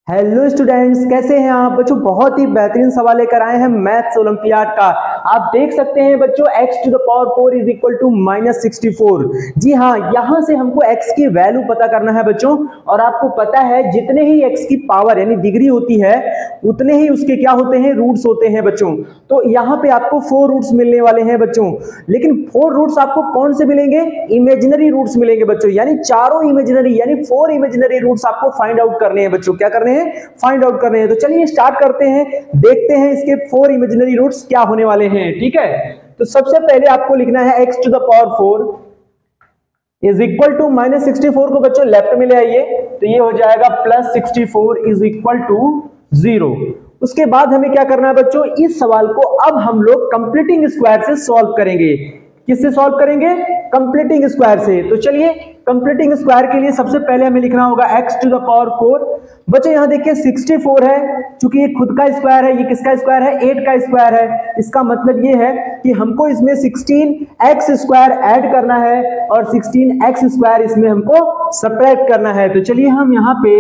Hello students, कैसे हैं आप बच्चों। बहुत ही बेहतरीन सवाल लेकर आए हैं मैथ्स ओलंपियाड का। आप देख सकते हैं बच्चों x to the power 4 is equal to -64। जी हाँ, यहां से हमको x की वैल्यू पता करना है बच्चों। और आपको पता है जितने ही x की पावर यानी डिग्री होती है उतने ही उसके क्या होते हैं, रूट्स होते हैं बच्चों। तो यहाँ पे आपको 4 रूट्स मिलने वाले हैं बच्चों। लेकिन 4 रूट्स आपको कौन से मिलेंगे, इमेजिनरी रूट्स मिलेंगे बच्चों। यानी चारों इमेजिनरी यानी 4 इमेजिनरी रूट्स आपको फाइंड आउट करने हैं बच्चों। क्या करने हैं, फाइंड आउट करने हैं। तो चलिए स्टार्ट करते हैं, देखते हैं इसके 4 इमेजिनरी रूट्स क्या होने वाले हैं। ठीक है, तो सबसे पहले आपको लिखना है x to the power 4 is equal to -64 को बच्चों लेफ्ट में ले आइए, तो ये हो जाएगा +64 इज इक्वल टू 0। उसके बाद हमें क्या करना है बच्चों, इस सवाल को अब हम लोग कंप्लीटिंग स्क्वायर से सॉल्व करेंगे। किससे सॉल्व करेंगे, कंप्लीटिंग स्क्वायर से। तो चलिए कंप्लीटिंग स्क्वायर के लिए सबसे पहले हमें लिखना होगा x टू द पावर 4। बच्चों यहां देखिए 64 है, क्योंकि ये खुद का स्क्वायर है, ये किसका स्क्वायर है, 8 का स्क्वायर है। इसका मतलब ये है कि हमको इसमें 16x स्क्वायर ऐड करना है और 16x स्क्वायर इसमें हमको सब्ट्रैक्ट करना है। तो चलिए हम यहाँ पे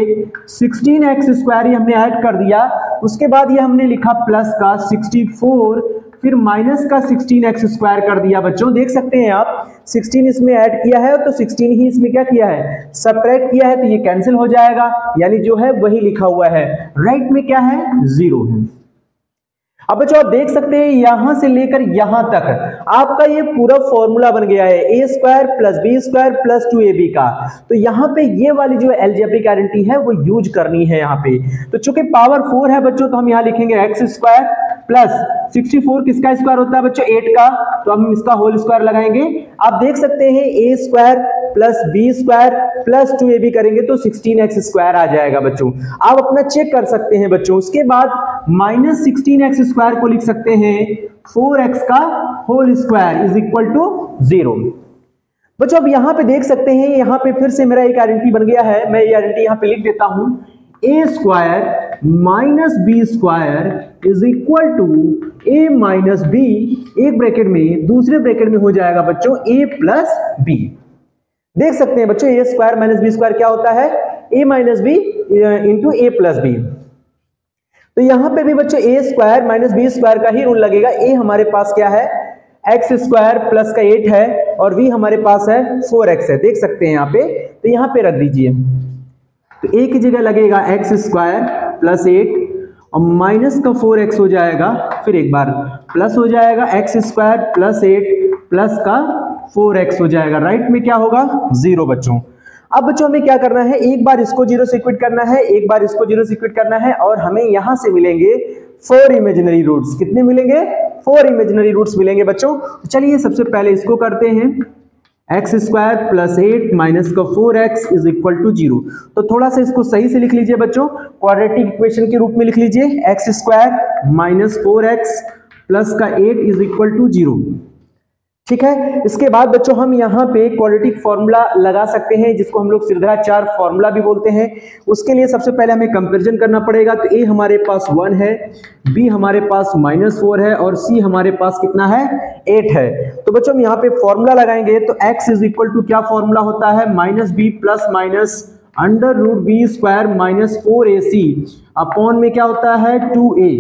16x स्क्वायर ही हमने ऐड कर दिया। उसके बाद ये हमने लिखा प्लस का 64, फिर माइनस का 16x स्क्वायर कर दिया बच्चों। देख सकते हैं आप 16 इसमें ऐड किया है तो 16 ही इसमें क्या किया है, सब्ट्रैक्ट किया है, तो ये कैंसिल हो जाएगा। यानी जो है वही लिखा हुआ है, राइट में क्या है, 0 है। अब बच्चों आप देख सकते हैं यहां से लेकर यहां तक आपका ये पूरा फॉर्मूला बन गया है a square plus b square plus 2ab का। तो यहां पे ये वाली जो अलजेब्रिक आइडेंटिटी है वो यूज करनी है यहाँ पे। तो चूंकि पावर 4 है बच्चों, तो हम यहाँ लिखेंगे x स्क्वायर प्लस 64 किसका स्क्वायर होता है बच्चों, 8 का, तो हम इसका होल स्क्वायर लगाएंगे। आप देख सकते हैं a square plus b square plus 2ab करेंगे तो 16x स्क्वायर आ जाएगा बच्चों। आप अपना चेक कर सकते हैं बच्चों। उसके बाद -16x स्क्वायर को लिख सकते हैं 4x का whole square is equal to 0। बच्चों अब यहां पे देख सकते हैं, यहां पे फिर से मेरा एक आइडेंटिटी बन गया है। मैं ये आइडेंटिटी यहां पे लिख देता हूं, a square minus b square is equal to a minus b, एक ब्रैकेट में, दूसरे ब्रैकेट में हो जाएगा बच्चों a प्लस बी। देख सकते हैं बच्चों a square minus b square क्या होता है, a minus b into a plus b. तो यहां पे भी बच्चों a square minus b square का ही रूल लगेगा। a हमारे पास क्या है, x स्क्वायर प्लस का 8 है और v हमारे पास है 4x है। देख सकते हैं यहाँ पे, तो यहाँ पे रख दीजिए। तो a की जगह लगेगा x स्क्वायर प्लस 8 और माइनस का 4x हो जाएगा, फिर एक बार प्लस हो जाएगा x स्क्वायर प्लस 8 प्लस का 4x हो जाएगा। राइट में क्या होगा, 0 बच्चों। अब बच्चों हमें क्या करना है, एक बार इसको 0 से इक्वेट करना है, एक बार इसको 0 से इक्वेट करना है और हमें यहां से मिलेंगे 4 इमेजिनरी रूट्स। कितने मिलेंगे, 4 इमेजिनरी रूट्स मिलेंगे बच्चों। तो चलिए सबसे पहले इसको करते हैं, x स्क्वायर प्लस 8 माइनस का 4x इज इक्वल टू 0। तो थोड़ा सा इसको सही से लिख लीजिए बच्चों, क्वाड्रेटिक इक्वेशन के रूप में लिख लीजिए, x square minus 4x plus का 8 इज इक्वल टू 0। ठीक है, इसके बाद बच्चों हम यहाँ पे क्वाड्रेटिक फॉर्मूला लगा सकते हैं, जिसको हम लोग सिरदराचार्य फॉर्मूला भी बोलते हैं। उसके लिए सबसे पहले हमें कंपैरिजन करना पड़ेगा। तो a हमारे पास 1 है, b हमारे पास -4 है और c हमारे पास कितना है, 8 है। तो बच्चों हम यहाँ पे फॉर्मूला लगाएंगे तो x इज इक्वल टू क्या फॉर्मूला होता है, -b plus minus under root b square minus 4ac upon में क्या होता है 2a।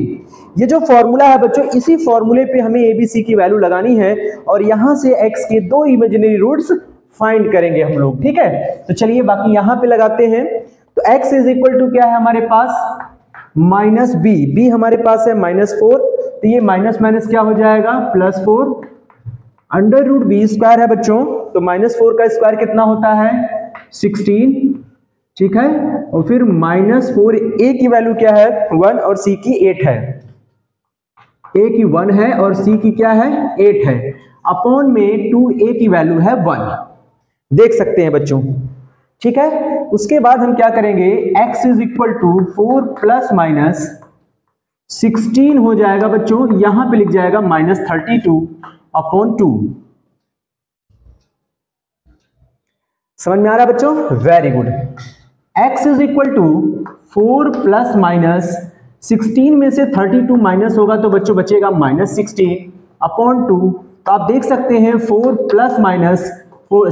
ये जो फॉर्मूला है बच्चों, इसी फॉर्मूले पे हमें abc की वैल्यू लगानी है और यहां से x के 2 इमेजिनरी रूट्स फाइंड करेंगे हम लोग। ठीक है, तो चलिए बाकी यहां पे लगाते हैं। तो x इज इक्वल टू क्या है हमारे पास, माइनस b हमारे पास है -4, तो ये माइनस माइनस क्या हो जाएगा, +4 अंडर रूट बी स्क्वायर है बच्चों। तो -4 का स्क्वायर कितना होता है, 16। ठीक है, और फिर -4, a की वैल्यू क्या है 1 और c की 8 है, a की 1 है और c की क्या है 8 है, अपॉन में 2a की वैल्यू है 1। देख सकते हैं बच्चों। ठीक है, उसके बाद हम क्या करेंगे, x is equal to 4 plus minus 16 हो जाएगा बच्चों, यहां पे लिख जाएगा -32 अपॉन 2। समझ में आ रहा है बच्चों, very good. x is equal to 4 plus minus 16 में से 32 माइनस होगा तो बच्चों बचेगा -16 अपॉन 2। तो आप देख सकते हैं 4 प्लस माइनस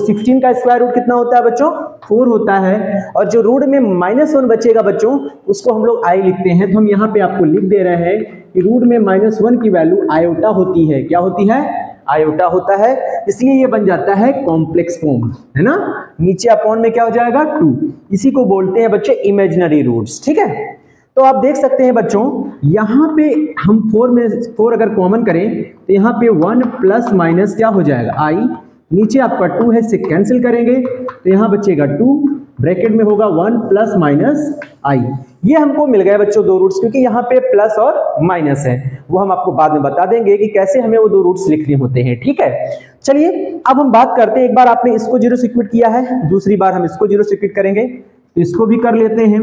16 का स्क्वायर रूट कितना होता है बच्चों? 4 होता है। और जो रूट में -1 बचेगा बच्चों, उसको हम लोग आई लिखते हैं। तो हम यहाँ पे आपको लिख दे रहे हैं कि रूट में -1 की वैल्यू आयोटा होती है। क्या होती है? आयोटा होता है, इसलिए ये बन जाता है कॉम्प्लेक्स फॉर्म, है ना। नीचे अपॉन में क्या हो जाएगा? 2। इसी को बोलते हैं बच्चे इमेजिनरी रूट्स, ठीक है। तो आप देख सकते हैं बच्चों, यहाँ पे हम 4 अगर कॉमन करें तो यहाँ पे 1 प्लस माइनस क्या हो जाएगा? आई। नीचे आपका 2 है, से कैंसिल करेंगे तो यहाँ बचेगा 2, ब्रैकेट में होगा 1 प्लस माइनस आई। ये हमको मिल गए बच्चों 2 रूट्स, क्योंकि यहाँ पे प्लस और माइनस है। वो हम आपको बाद में बता देंगे कि कैसे हमें वो 2 रूट्स लिखने होते हैं, ठीक है। चलिए अब हम बात करते हैं, एक बार आपने इसको 0 से इक्वेट किया है, दूसरी बार हम इसको 0 से इक्वेट करेंगे, तो इसको भी कर लेते हैं।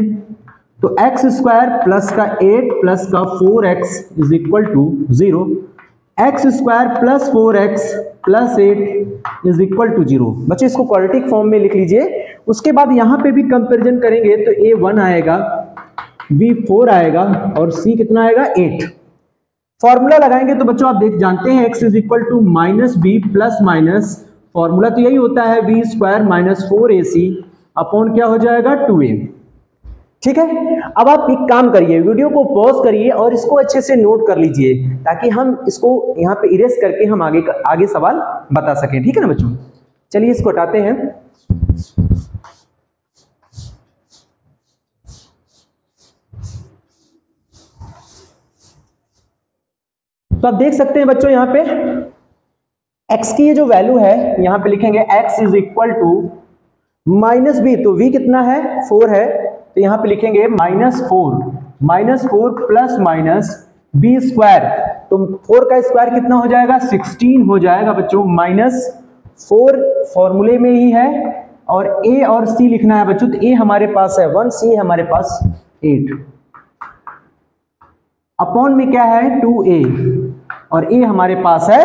तो एक्स स्क्वायर प्लस का 8 प्लस का 4x is equal to 0, x square plus 4x plus 8 is equal to 0। बच्चे इसको क्वाड्रेटिक फॉर्म में लिख लीजिए। उसके बाद यहाँ पे भी कंपैरिजन करेंगे तो a 1 आएगा, b 4 आएगा और c कितना आएगा? 8। फॉर्मूला लगाएंगे तो बच्चों आप जानते हैं x is equal to minus b plus minus, formula तो यही होता है b square minus 4ac upon क्या हो जाएगा? 2a, ठीक है। अब आप एक काम करिए, वीडियो को पॉज करिए और इसको अच्छे से नोट कर लीजिए, ताकि हम इसको यहाँ पे इरेज करके हम आगे सवाल बता सकें, ठीक है ना बच्चों। चलिए इसको हटाते हैं। तो आप देख सकते हैं बच्चों, यहाँ पे x की ये जो वैल्यू है, यहाँ पे लिखेंगे x is equal to minus b, तो v कितना है? 4 है, तो यहाँ पे लिखेंगे -4 प्लस माइनस बी स्क्वायर, तो 4 का स्क्वायर कितना हो जाएगा? 16 हो जाएगा बच्चों। -4 फॉर्मूले में ही है, और a और c लिखना है बच्चों, तो a हमारे पास है 1, c हमारे पास 8, अपॉन में क्या है? 2a, और a हमारे पास है,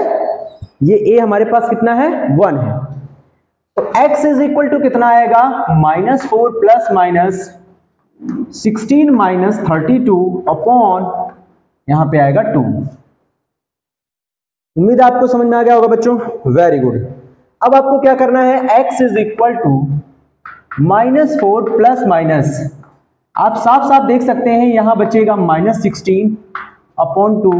ये a हमारे पास कितना है? 1 है। तो x इज इक्वल टू कितना आएगा? -4 प्लस माइनस 16 माइनस 32 अपॉन यहां पे आएगा 2। उम्मीद है आपको समझ में आ गया होगा बच्चों, वेरी गुड। अब आपको क्या करना है? x is equal to -4 plus minus, आप साफ साफ देख सकते हैं यहां बचेगा -16 अपॉन 2,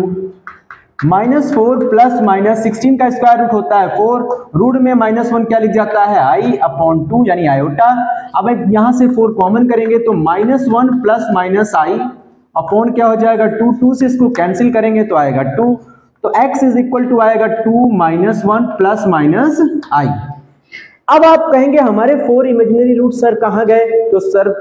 -4 प्लस माइनस 16 का स्क्वायर रूट होता है 4, रूट में -1 क्या लिख जाता है? i अपॉन 2 यानी आयोटा। अब यहां से 4 कॉमन करेंगे तो -1 प्लस माइनस i अपॉन क्या हो जाएगा? 2 से इसको कैंसिल करेंगे तो आएगा 2, तो x इज इक्वल टू आएगा 2 -1 प्लस माइनस i। अब आप कहेंगे हमारे 4 इमेजिनरी रूट सर कहां गए? तो सर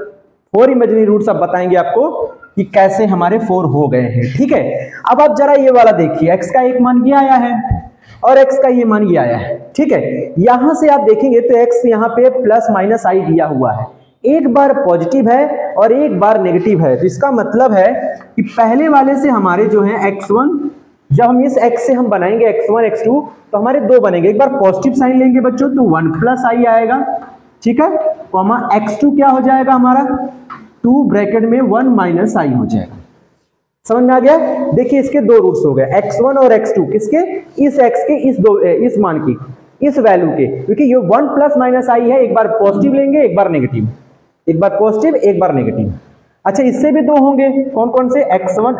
4 इमेजिनरी रूट्स अब बताएंगे आपको कि कैसे हमारे 4 हो गए हैं, ठीक है। अब आप जरा ये वाला देखिए, x का एक मान ये आया है और x का ये मान ये आया है, ठीक है। यहां से आप देखेंगे तो x यहाँ पे प्लस माइनस i दिया हुआ है, एक बार पॉजिटिव है और एक बार नेगेटिव है। तो इसका मतलब है कि पहले वाले से हमारे जो है x1, जब हम इस x से हम बनाएंगे x1 x2 तो हमारे 2 बनेंगे। एक बार पॉजिटिव साइन लेंगे बच्चों तो 1 प्लस i आएगा, ठीक है, कॉमा x2 क्या हो जाएगा हमारा? 2 ब्रैकेट में 1 माइनस i हो जाएगा। समझ में आ गया? देखिए इसके 2 रूट्स हो गए, x1 और x2, किसके? इस x के इस मान की, इस वैल्यू के, क्योंकि ये 1 प्लस माइनस i है। एक बार पॉजिटिव लेंगे, एक बार नेगेटिव, एक बार पॉजिटिव एक बार नेगेटिव। अच्छा इससे भी 2 होंगे, कौन कौन से? x1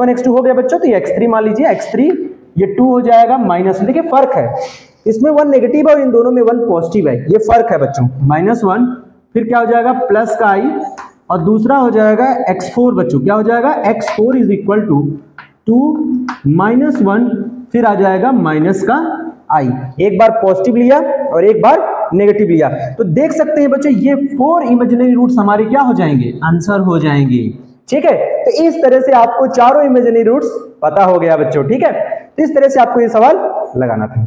x2 हो गया बच्चों, तो ये x3 मान लीजिए, x3 ये 2 हो जाएगा माइनस। देखिए फर्क है, इसमें 1 नेगेटिव है और इन दोनों में 1 पॉजिटिव है, ये फर्क है बच्चों। -1 फिर क्या हो जाएगा? प्लस का i, और दूसरा हो जाएगा x4 बच्चों, क्या हो जाएगा? x4 इज इक्वल टू 2 -1 फिर आ जाएगा माइनस का i। एक बार पॉजिटिव लिया और एक बार नेगेटिव लिया, तो देख सकते हैं बच्चों ये 4 इमेजिनरी रूट्स हमारे क्या हो जाएंगे? आंसर हो जाएंगे, ठीक है। तो इस तरह से आपको चारों इमेजिनरी रूट्स पता हो गया बच्चों, ठीक है। तो इस तरह से आपको ये सवाल लगाना था।